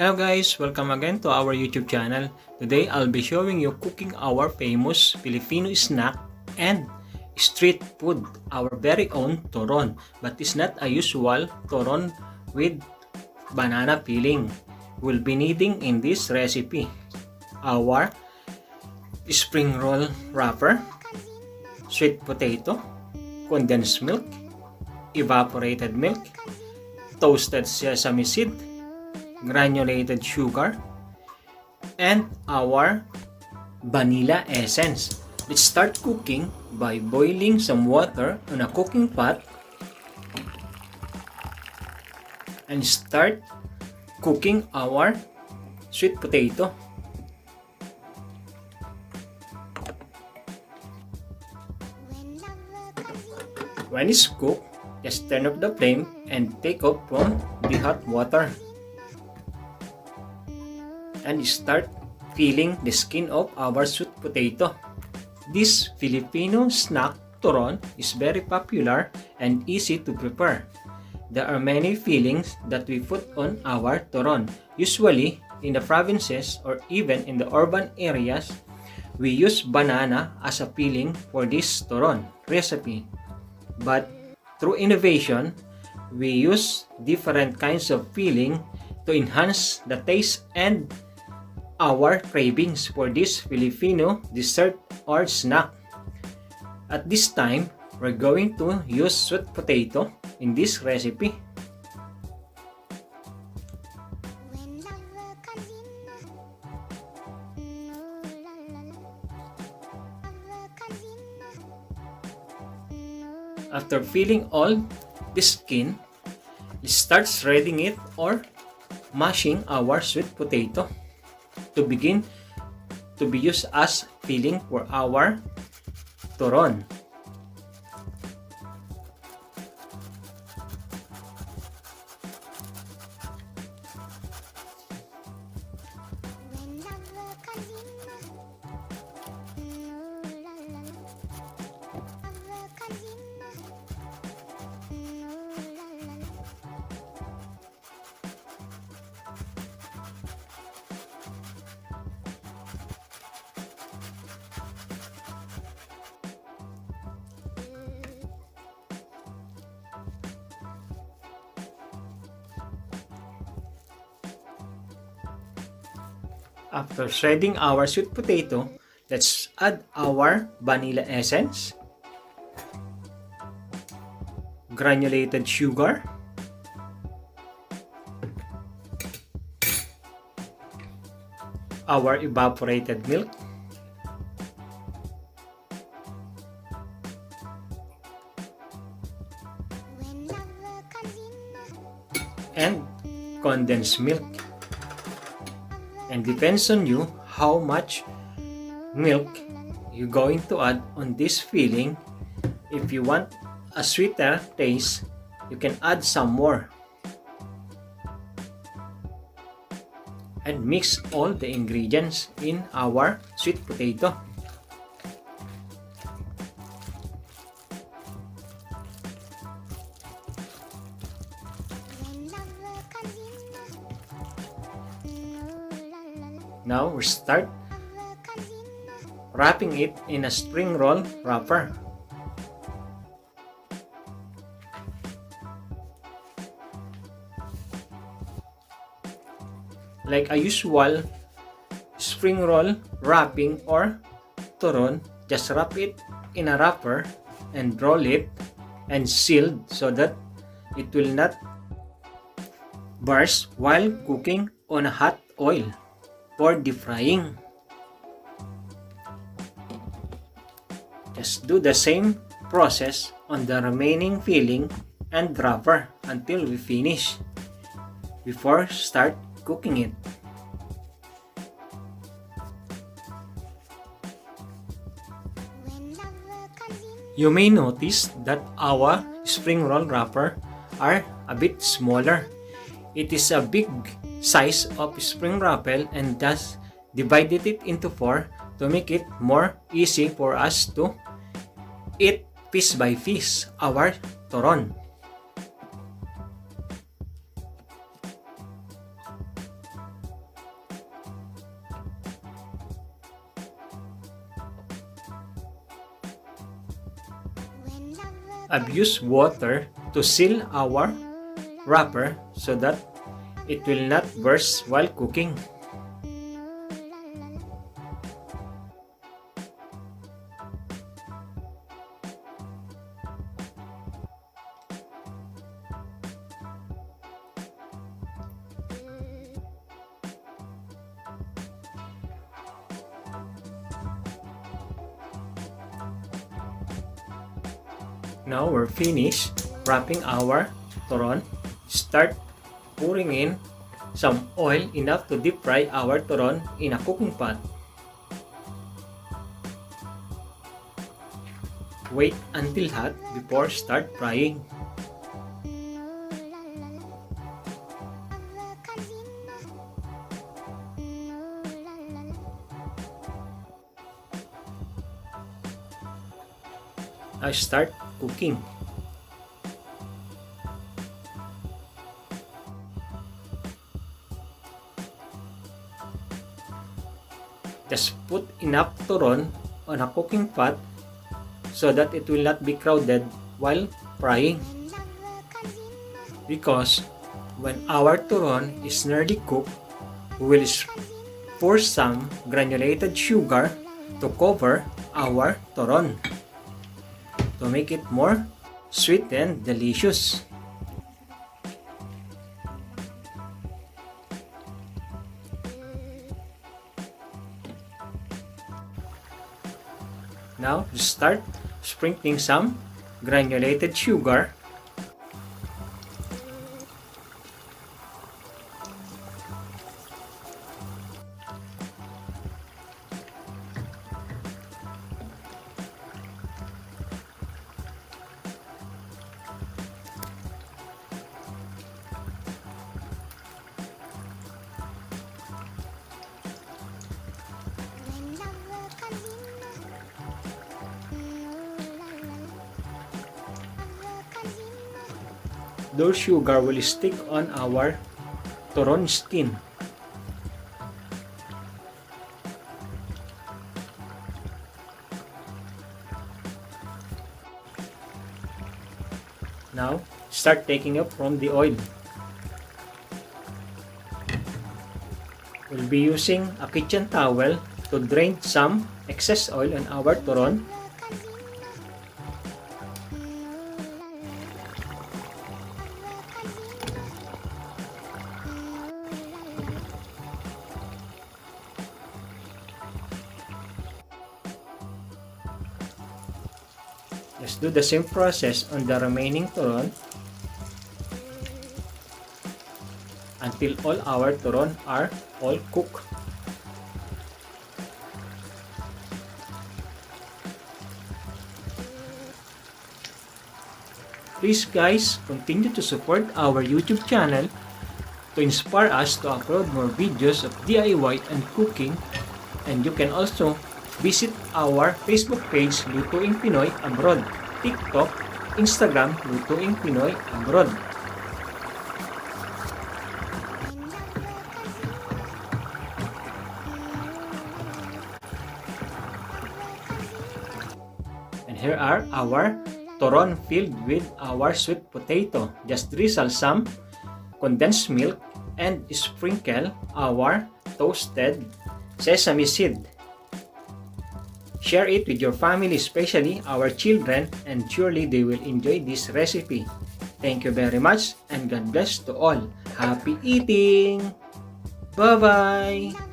Hello guys, welcome again to our YouTube channel. Today I'll be showing you cooking our famous Filipino snack and street food, our very own turon. But it's not a usual turon with banana filling. We'll be needing in this recipe our spring roll wrapper, sweet potato, condensed milk, evaporated milk, toasted sesame seed, granulated sugar, and our vanilla essence. Let's start cooking by boiling some water on a cooking pot and start cooking our sweet potato. When it's cooked, just turn off the flame and take off from the hot water. And start peeling the skin of our sweet potato. This Filipino snack turon is very popular and easy to prepare. There are many fillings that we put on our turon. Usually, in the provinces or even in the urban areas, we use banana as a filling for this turon recipe. But through innovation, we use different kinds of filling to enhance the taste and our cravings for this Filipino dessert or snack. At this time, we're going to use sweet potato in this recipe. After peeling all the skin, let's start shredding it or mashing our sweet potato to begin to be used as filling for our turon. After shredding our sweet potato, let's add our vanilla essence, granulated sugar, our evaporated milk, and condensed milk. And depends on you how much milk you're going to add on this filling. If you want a sweeter taste, you can add some more. And mix all the ingredients in our sweet potato. Now we start wrapping it in a spring roll wrapper. Like a usual spring roll wrapping or turon, just wrap it in a wrapper and roll it and sealed so that it will not burst while cooking on a hot oil for deep frying. Just do the same process on the remaining filling and wrapper until we finish before start cooking it. You may notice that our spring roll wrapper are a bit smaller. It is a big size of spring wrapper and thus divided it into 4 to make it more easy for us to eat piece by piece our turon. abuse water to seal our wrapper so that it will not burst while cooking. Now we're finished wrapping our turon. Start pouring in some oil enough to deep fry our turon in a cooking pot. Wait until hot before start frying. I start cooking. Just put enough turon on a cooking pot so that it will not be crowded while frying. Because when our turon is nearly cooked, we will pour some granulated sugar to cover our turon to make it more sweet and delicious. Now, start sprinkling some granulated sugar. Those sugar will stick on our turon skin. Now, start taking up from the oil. We'll be using a kitchen towel to drain some excess oil on our turon. Let's do the same process on the remaining turon until all our turon are all cooked. Please guys, continue to support our YouTube channel to inspire us to upload more videos of DIY and cooking, and you can also visit our Facebook page Lutuing Pinoy Abroad, TikTok, Instagram Lutuing Pinoy Abroad. And here are our turon filled with our sweet potato. Just drizzle some condensed milk and sprinkle our toasted sesame seed. Share it with your family, especially our children, and surely they will enjoy this recipe. Thank you very much and God bless to all. Happy eating! Bye-bye!